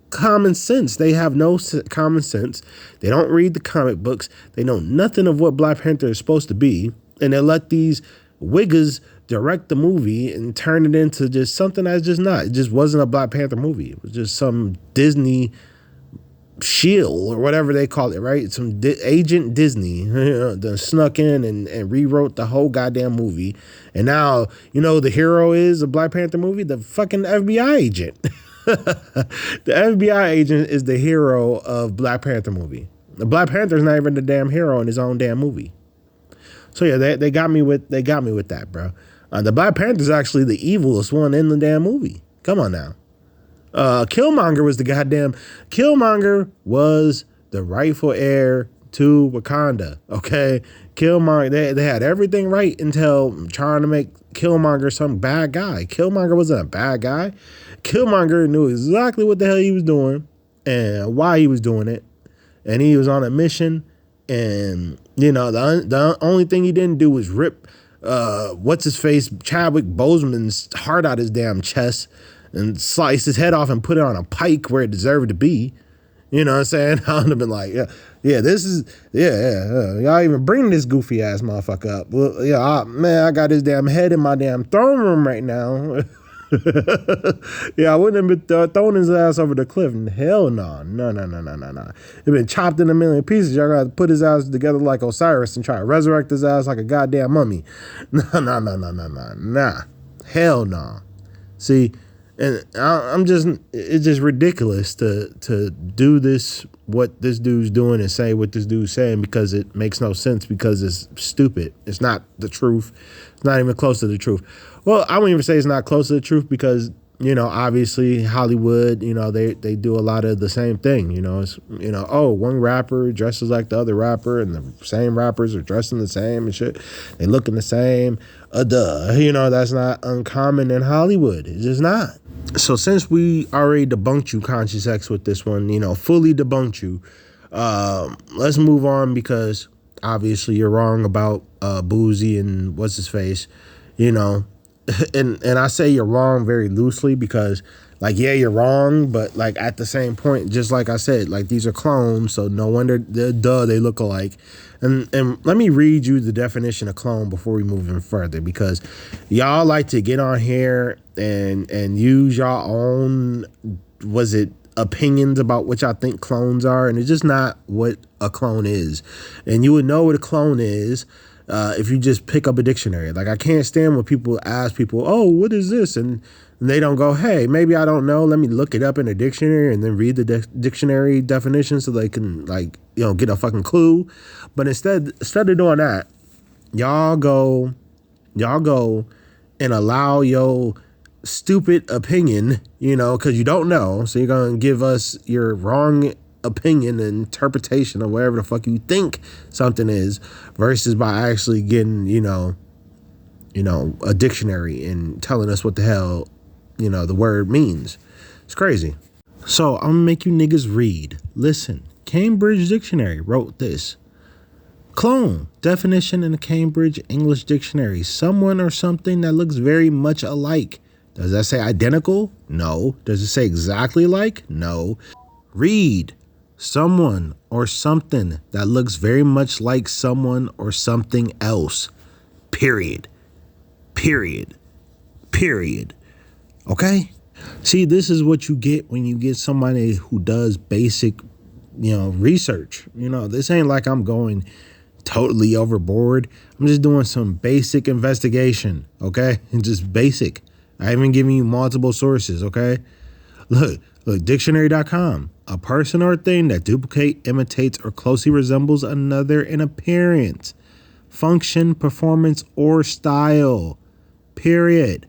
common sense. They have no common sense. They don't read the comic books. They know nothing of what Black Panther is supposed to be. And they let these wiggers direct the movie and turn it into just something that's just not. It just wasn't a Black Panther movie. It was just some Disney shield or whatever they call it, right? Some agent Disney that snuck in and rewrote the whole goddamn movie. And now, you know, the hero is a Black Panther movie, the fucking FBI agent. The FBI agent is the hero of Black Panther movie. The Black Panther's not even the damn hero in his own damn movie. So yeah, they got me with that, bro. The Black Panther's actually the evilest one in the damn movie. Come on now. Killmonger was the rightful heir to Wakanda. Okay, Killmonger. They had everything right until trying to make Killmonger some bad guy. Killmonger wasn't a bad guy. Killmonger knew exactly what the hell he was doing and why he was doing it, and he was on a mission. And you know, the only thing he didn't do was rip what's his face Chadwick Boseman's heart out his damn chest and slice his head off and put it on a pike where it deserved to be. You know what I'm saying? I would have been like, y'all even bring this goofy ass motherfucker up. Well, yeah, man, I got his damn head in my damn throne room right now. Yeah, I wouldn't have been throwing his ass over the cliff. Hell no. No. It been chopped in a million pieces. Y'all got to put his ass together like Osiris and try to resurrect his ass like a goddamn mummy. Nah. Hell no. See, and it's just ridiculous to do this, what this dude's doing and say what this dude's saying, because it makes no sense, because it's stupid. It's not the truth. It's not even close to the truth. Well, I wouldn't even say it's not close to the truth, because, you know, obviously Hollywood, you know, they do a lot of the same thing. You know, it's, you know, oh, one rapper dresses like the other rapper, and the same rappers are dressing the same and shit. They looking the same. Duh. You know, that's not uncommon in Hollywood. It's just not. So since we already debunked you, Conscious X, with this one, you know, fully debunked you, let's move on, because obviously you're wrong about Boosie and what's his face, you know. And I say you're wrong very loosely, because, like, yeah, you're wrong, but, like, at the same point, just like I said, like, these are clones, so no wonder, they look alike. And let me read you the definition of clone before we move in further, because y'all like to get on here and use y'all own, opinions about what y'all think clones are, and it's just not what a clone is. And you would know what a clone is if you just pick up a dictionary. Like, I can't stand when people ask people, oh, what is this? And they don't go, hey, maybe I don't know, let me look it up in a dictionary, and then read the dictionary definition so they can, like, you know, get a fucking clue. But instead of doing that, y'all go and allow your stupid opinion, you know, because you don't know, so you're gonna give us your wrong opinion and interpretation of whatever the fuck you think something is, versus by actually getting, you know, a dictionary and telling us what the hell, you know, the word means. It's crazy. So I'm gonna make you niggas read. Listen, Cambridge Dictionary wrote this. Clone, definition in the Cambridge English Dictionary: someone or something that looks very much alike. Does that say identical? No. Does it say exactly like? No. Read. Someone or something that looks very much like someone or something else. Period. Okay? See, this is what you get when you get somebody who does basic, you know, research. You know, this ain't like I'm going totally overboard. I'm just doing some basic investigation, okay? And just basic. I even giving you multiple sources, okay? Look, dictionary.com. A person or thing that duplicates, imitates, or closely resembles another in appearance, function, performance, or style. Period.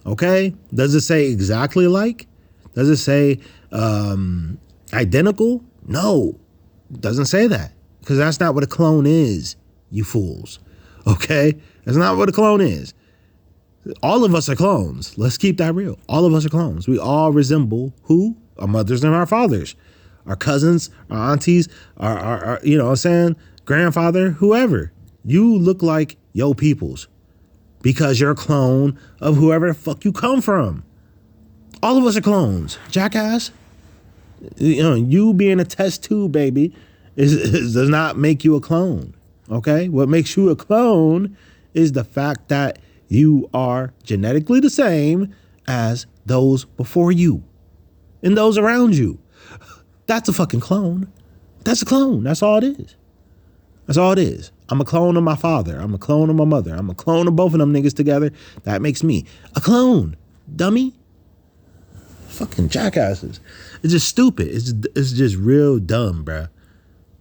Okay? Does it say exactly like? Does it say identical? No. It doesn't say that. Because that's not what a clone is, you fools. Okay? That's not what a clone is. All of us are clones. Let's keep that real. All of us are clones. We all resemble who? Our mothers and our fathers. Our cousins, our aunties, our you know what I'm saying, grandfather, whoever. You look like yo peoples because you're a clone of whoever the fuck you come from. All of us are clones, jackass. You know, you being a test tube baby does not make you a clone, okay? What makes you a clone is the fact that you are genetically the same as those before you and those around you. That's a fucking clone. That's a clone. That's all it is. That's all it is. I'm a clone of my father. I'm a clone of my mother. I'm a clone of both of them niggas together. That makes me a clone. Dummy. Fucking jackasses. It's just stupid. It's just real dumb, bruh.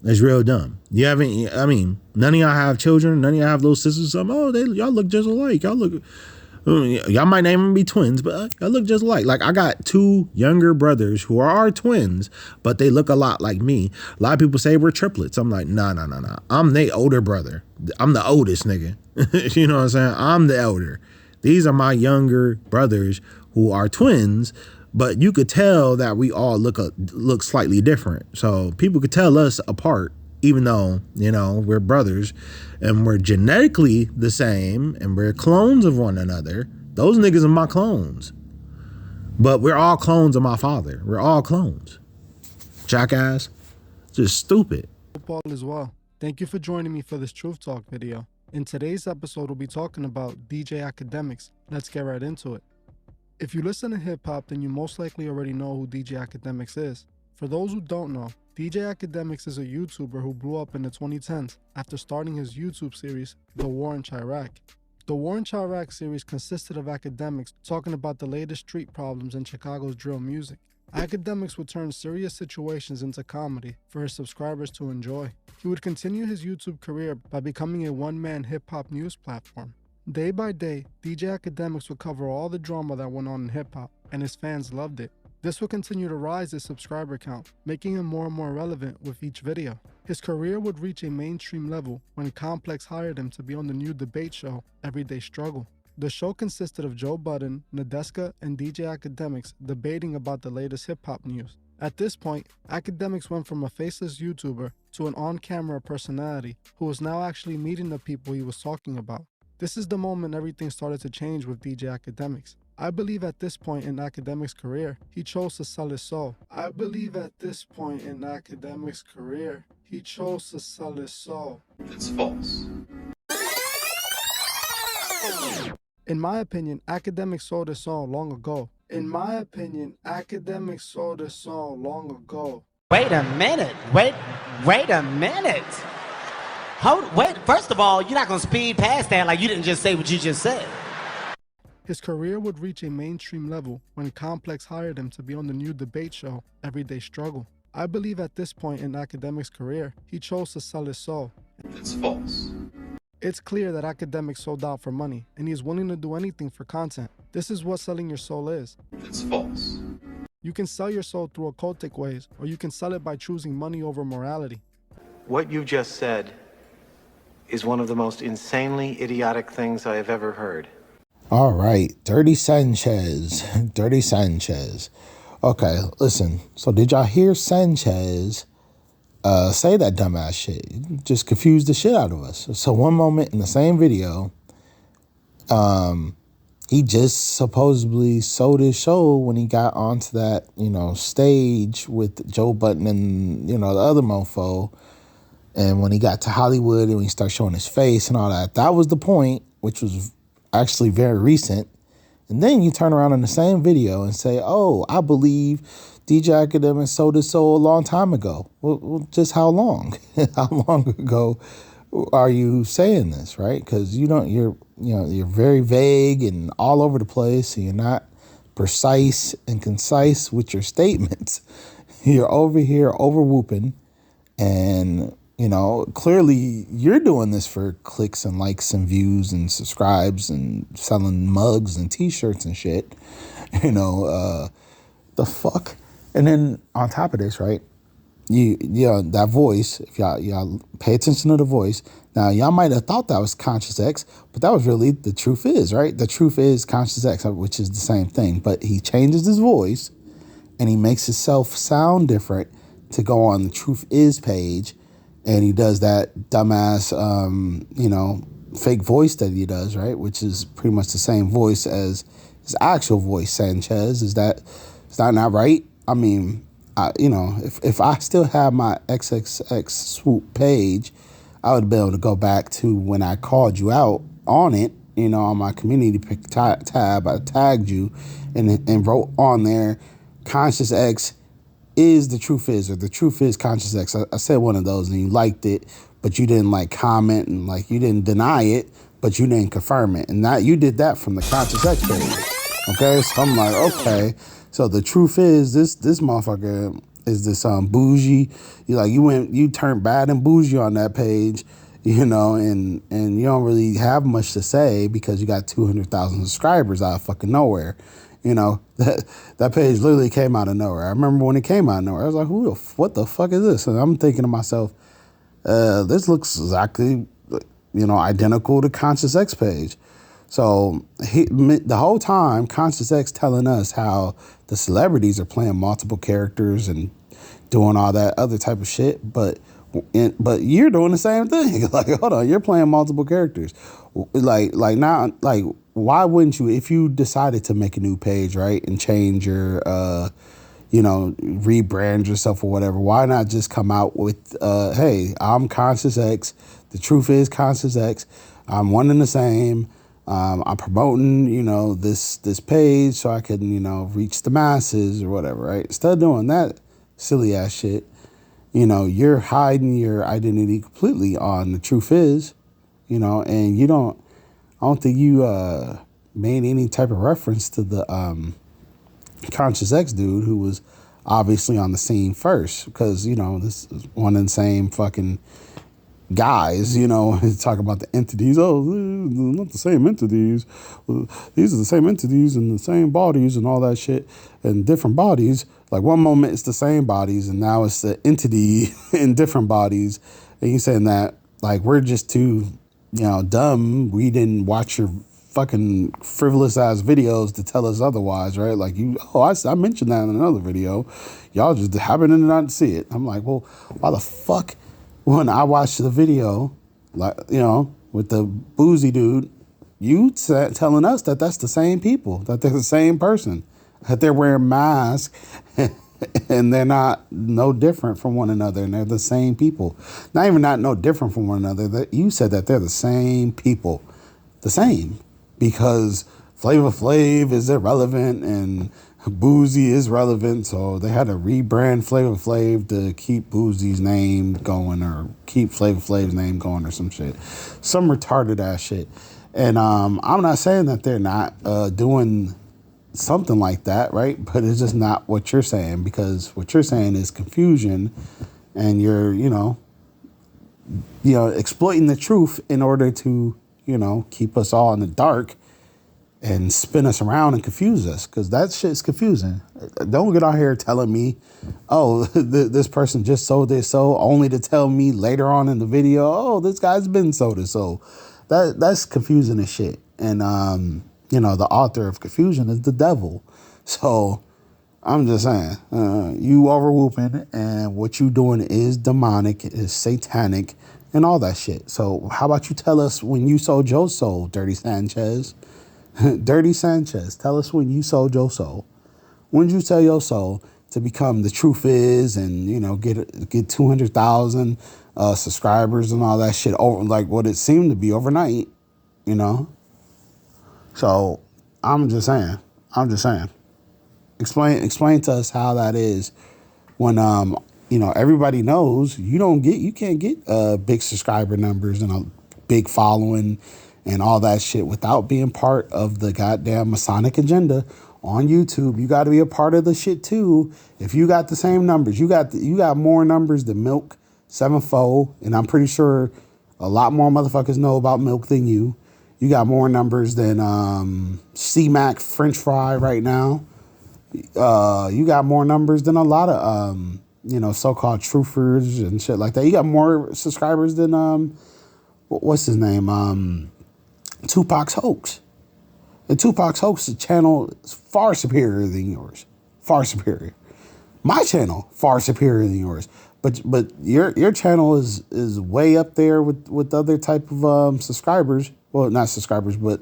It's real dumb. You haven't, I mean, none of y'all have children. None of y'all have little sisters. Oh, y'all look just alike. Y'all might name them be twins, but y'all look just alike. Like, I got two younger brothers who are twins, but they look a lot like me. A lot of people say we're triplets. I'm like, nah. I'm the older brother. I'm the oldest nigga. You know what I'm saying? I'm the elder. These are my younger brothers who are twins, but you could tell that we all look slightly different. So people could tell us apart, even though, you know, we're brothers and we're genetically the same and we're clones of one another. Those niggas are my clones. But we're all clones of my father. We're all clones. Jackass. Just stupid. Football as well. Thank you for joining me for this Truth Talk video. In today's episode, we'll be talking about DJ Akademiks. Let's get right into it. If you listen to hip hop, then you most likely already know who DJ Akademiks is. For those who don't know, DJ Akademiks is a YouTuber who blew up in the 2010s after starting his YouTube series, The War in Chiraq. The War in Chiraq series consisted of Akademiks talking about the latest street problems in Chicago's drill music. Akademiks would turn serious situations into comedy for his subscribers to enjoy. He would continue his YouTube career by becoming a one-man hip-hop news platform. Day by day, DJ Akademiks would cover all the drama that went on in hip-hop, and his fans loved it. This would continue to rise his subscriber count, making him more and more relevant with each video. His career would reach a mainstream level when Complex hired him to be on the new debate show, Everyday Struggle. The show consisted of Joe Budden, Nadeska, and DJ Akademiks debating about the latest hip-hop news. At this point, Akademiks went from a faceless YouTuber to an on-camera personality who was now actually meeting the people he was talking about. This is the moment everything started to change with DJ Akademiks. I believe at this point in Akademiks' career, he chose to sell his soul. It's false. In my opinion, Akademiks sold his soul long ago. Wait a minute. Wait a minute. Wait, first of all, you're not going to speed past that like you didn't just say what you just said. His career would reach a mainstream level when Complex hired him to be on the new debate show, Everyday Struggle. I believe at this point in Akademiks' career, he chose to sell his soul. It's false. It's clear that Akademiks sold out for money, and he is willing to do anything for content. This is what selling your soul is. It's false. You can sell your soul through occultic ways, or you can sell it by choosing money over morality. What you just said is one of the most insanely idiotic things I have ever heard. All right, Dirty Sanchez. Dirty Sanchez. Okay, listen. So did y'all hear Sanchez say that dumbass shit? It just confused the shit out of us. So one moment in the same video, he just supposedly sold his soul when he got onto that, stage with Joe Budden and, the other mofo. And when he got to Hollywood and when he started showing his face and all that, that was the point, which was actually very recent. And then you turn around in the same video and say, oh, I believe DJ Akademiks sold his soul a long time ago. Well, just how long? How long ago are you saying this, right? Because you're very vague and all over the place, and you're not precise and concise with your statements. You're over here over whooping, and clearly you're doing this for clicks and likes and views and subscribes and selling mugs and t-shirts and shit. The fuck? And then on top of this, right, that voice, if y'all pay attention to the voice. Now, y'all might have thought that was Conscious X, but that was really The Truth Is, right? The Truth Is Conscious X, which is the same thing. But he changes his voice and he makes himself sound different to go on the Truth Is page. And he does that dumbass, fake voice that he does, right? Which is pretty much the same voice as his actual voice, Sanchez. Is that not right? I mean, if I still have my XXX swoop page, I would be able to go back to when I called you out on it, on my community pick tab. I tagged you and wrote on there, Conscious X is The Truth Is, or The Truth Is Conscious X. I said one of those and you liked it, but you didn't comment and you didn't deny it, but you didn't confirm it. And that you did that from the Conscious X page. Okay, so I'm like, okay. So the truth is this motherfucker is this bougie. You turned bad and bougie on that page, and you don't really have much to say because you got 200,000 subscribers out of fucking nowhere. That page literally came out of nowhere. I remember when it came out of nowhere, I was like, what the fuck is this? And I'm thinking to myself, this looks exactly, identical to Conscious X page. So the whole time, Conscious X telling us how the celebrities are playing multiple characters and doing all that other type of shit, but you're doing the same thing. Hold on, you're playing multiple characters. Why wouldn't you, if you decided to make a new page, right, and change your, rebrand yourself or whatever, why not just come out with, hey, I'm Conscious X, The Truth Is Conscious X, I'm one and the same. I'm promoting, this page so I can, reach the masses or whatever, right? Instead of doing that silly ass shit, you're hiding your identity completely on the truth is, and I don't think you made any type of reference to the Conscious X dude who was obviously on the scene first because, this is one and the same fucking guys, talk about the entities. Oh, they're not the same entities. These are the same entities and the same bodies and all that shit and different bodies. Like one moment it's the same bodies and now it's the entity in different bodies. And you saying that like we're just too, dumb. We didn't watch your fucking frivolous ass videos to tell us otherwise, right? Like I mentioned that in another video. Y'all just happen to not see it. I'm like, well, why the fuck? When I watched the video, like, with the boozy dude, you telling us that that's the same people, that they're the same person, that they're wearing masks and they're not no different from one another and they're the same people. Not even no different from one another. You said that they're the same people, the same, because Flavor Flav is irrelevant and Boozy is relevant, so they had to rebrand Flavor Flav to keep Boozy's name going or keep Flavor Flav's name going or some shit. Some retarded ass shit. And I'm not saying that they're not doing something like that, right? But it's just not what you're saying because what you're saying is confusion and you're, exploiting the truth in order to, keep us all in the dark and spin us around and confuse us because that shit's confusing. Don't get out here telling me, oh, this person just sold this so only to tell me later on in the video, oh, this guy's been sold it so. That's confusing as shit. And, the author of confusion is the devil. So I'm just saying, you over whooping and what you doing is demonic, is satanic and all that shit. So how about you tell us when you sold your soul, Dirty Sanchez? Dirty Sanchez, tell us when you sold your soul. When did you sell your soul to become the truth is and, get 200,000 subscribers and all that shit over like what it seemed to be overnight, So I'm just saying. Explain to us how that is when, everybody knows you can't get big subscriber numbers and a big following and all that shit without being part of the goddamn Masonic agenda on YouTube. You got to be a part of the shit too. If you got the same numbers, you got more numbers than Milk 7-4, and I'm pretty sure a lot more motherfuckers know about Milk than you. You got more numbers than C-Mac French Fry right now. You got more numbers than a lot of so-called truthers and shit like that. You got more subscribers than what's his name? Tupac's Hoax. And Tupac's Hoax channel is far superior than yours. Far superior. My channel, far superior than yours. But your channel is way up there with other type of subscribers. Well, not subscribers, but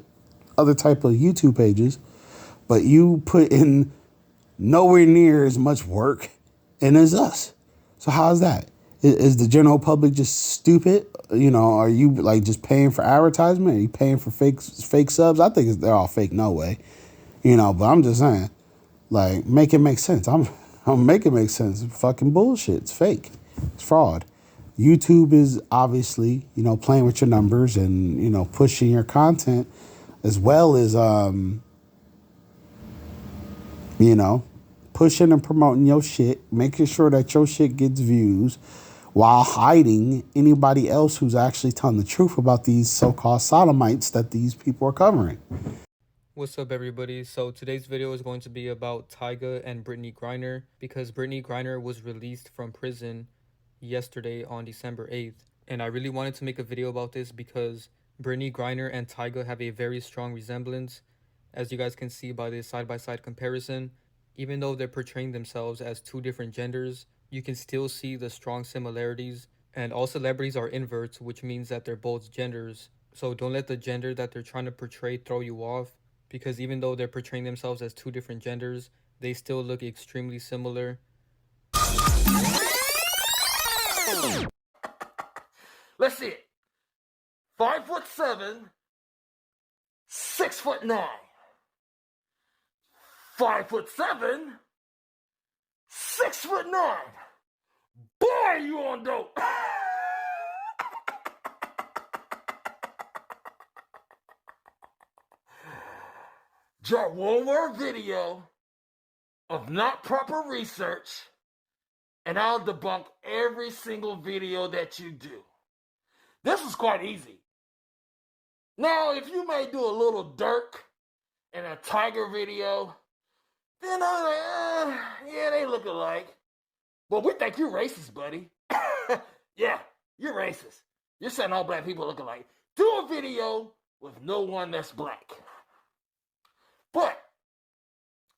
other type of YouTube pages. But you put in nowhere near as much work and as us. So how's that? Is the general public just stupid? Are you like just paying for advertisement? Are you paying for fake subs? I think they're all fake. No way. But I'm just saying, like, make it make sense. I'm make it make sense. It's fucking bullshit. It's fake. It's fraud. YouTube is obviously, playing with your numbers and, pushing your content as well as, pushing and promoting your shit, making sure that your shit gets views while hiding anybody else who's actually telling the truth about these so-called sodomites that these people are covering. What's up, everybody? So today's video is going to be about Tyga and Brittany Griner because Brittany Griner was released from prison yesterday on December 8th. And I really wanted to make a video about this because Brittany Griner and Tyga have a very strong resemblance. As you guys can see by this side-by-side comparison, even though they're portraying themselves as two different genders, you can still see the strong similarities. And all celebrities are inverts, which means that they're both genders. So don't let the gender that they're trying to portray throw you off, because even though they're portraying themselves as two different genders, they still look extremely similar. Let's see it. 5'7", 6'9". 5'7", 6'9". Boy, you on dope. Drop one more video of not proper research, and I'll debunk every single video that you do. This is quite easy. Now, if you may do a little Dirk and a Tiger video, then I'm like, yeah, they look alike. But we think you're racist, buddy. Yeah, you're racist. You're saying all black people look alike. Do a video with no one that's black. But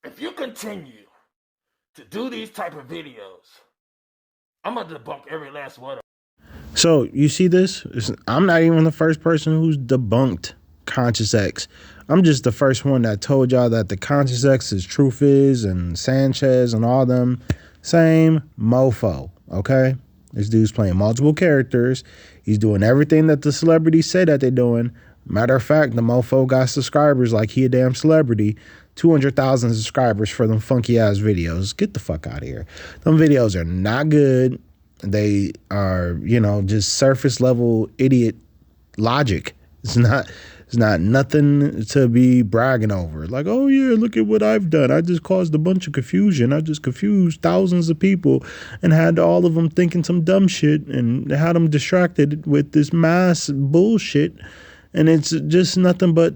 if you continue to do these type of videos, I'm going to debunk every last one of them. So you see this? I'm not even the first person who's debunked Conscious X. I'm just the first one that told y'all that the Conscious X's Truth Is and Sanchez and all them, same mofo, okay? This dude's playing multiple characters. He's doing everything that the celebrities say that they're doing. Matter of fact, the mofo got subscribers like he a damn celebrity. 200,000 subscribers for them funky ass videos. Get the fuck out of here. Them videos are not good. They are, just surface level idiot logic. It's not nothing to be bragging over. Like, oh yeah, look at what I've done. I just caused a bunch of confusion. I just confused thousands of people and had all of them thinking some dumb shit and had them distracted with this mass bullshit. And it's just nothing but,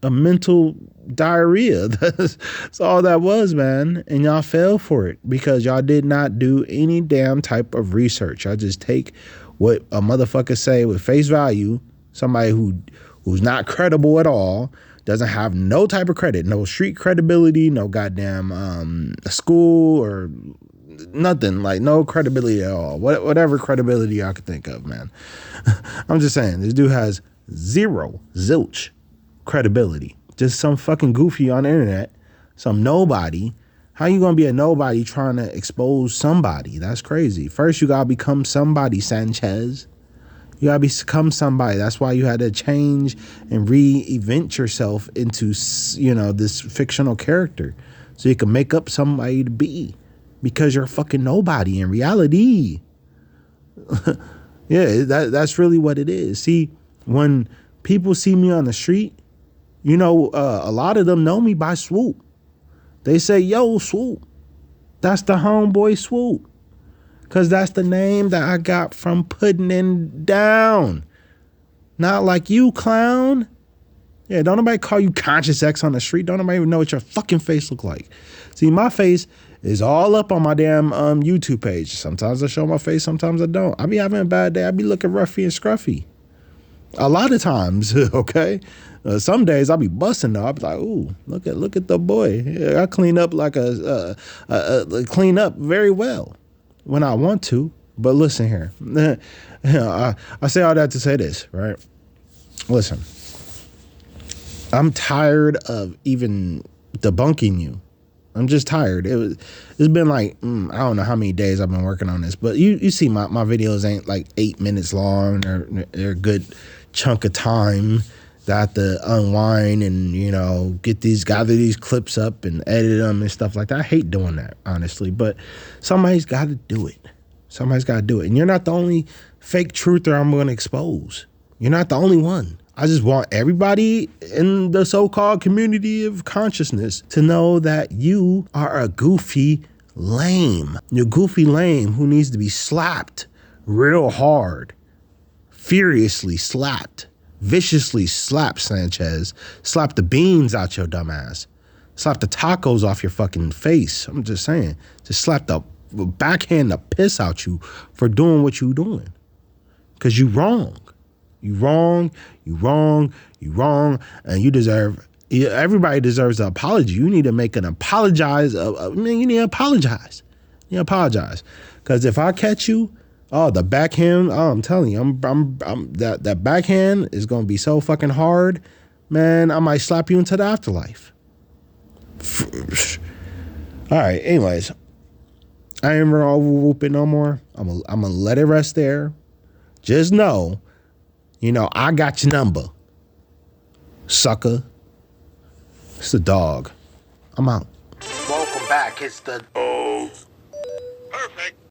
a mental diarrhea. That's all that was, man. And y'all fell for it because y'all did not do any damn type of research. I just take what a motherfucker say with face value. Somebody who's not credible at all, doesn't have no type of credit, no street credibility, no goddamn school or nothing, like no credibility at all. Whatever credibility I could think of, man. I'm just saying, this dude has zilch credibility. Just some fucking goofy on the internet, some nobody. How you gonna be a nobody trying to expose somebody? That's crazy. First, you gotta become somebody, Sanchez. You gotta become somebody. That's why you had to change and reinvent yourself into, this fictional character, so you can make up somebody to be, because you're a fucking nobody in reality. Yeah, that's really what it is. See, when people see me on the street, a lot of them know me by Swoop. They say, yo, Swoop. That's the homeboy Swoop. Because that's the name that I got from putting it down. Not like you, clown. Yeah, don't nobody call you Conscious X on the street. Don't nobody even know what your fucking face look like. See, my face is all up on my damn YouTube page. Sometimes I show my face, sometimes I don't. I be having a bad day. I be looking roughy and scruffy. A lot of times, okay? Some days I'll be busting though. I'll be like, ooh, look at the boy. Yeah, I clean up clean up very well when I want to. But listen here. I say all that to say this, right? Listen. I'm tired of even debunking you. I'm just tired. It's been like, I don't know how many days I've been working on this, but you see my videos ain't like 8 minutes long. They're a good chunk of time that I have to unwind and, gather these clips up and edit them and stuff like that. I hate doing that, honestly, but somebody's got to do it. Somebody's got to do it. And you're not the only fake truther I'm going to expose. You're not the only one. I just want everybody in the so-called community of consciousness to know that you are a goofy lame. You're goofy lame who needs to be slapped real hard, furiously slapped, viciously slapped, Sanchez. Slap the beans out your dumb ass. Slap the tacos off your fucking face. I'm just saying. Just slap the backhand the piss out you for doing what you doing. Because you wrong. You wrong, and you deserve, everybody deserves an apology. You need to make an apologize. You need to apologize. You apologize. Because if I catch you, the backhand, I'm telling you, that backhand is going to be so fucking hard, man, I might slap you into the afterlife. All right, anyways, I ain't over whooping no more. I'm gonna let it rest there. Just know You know, I got your number. Sucker. It's the dog. I'm out. Welcome back. It's the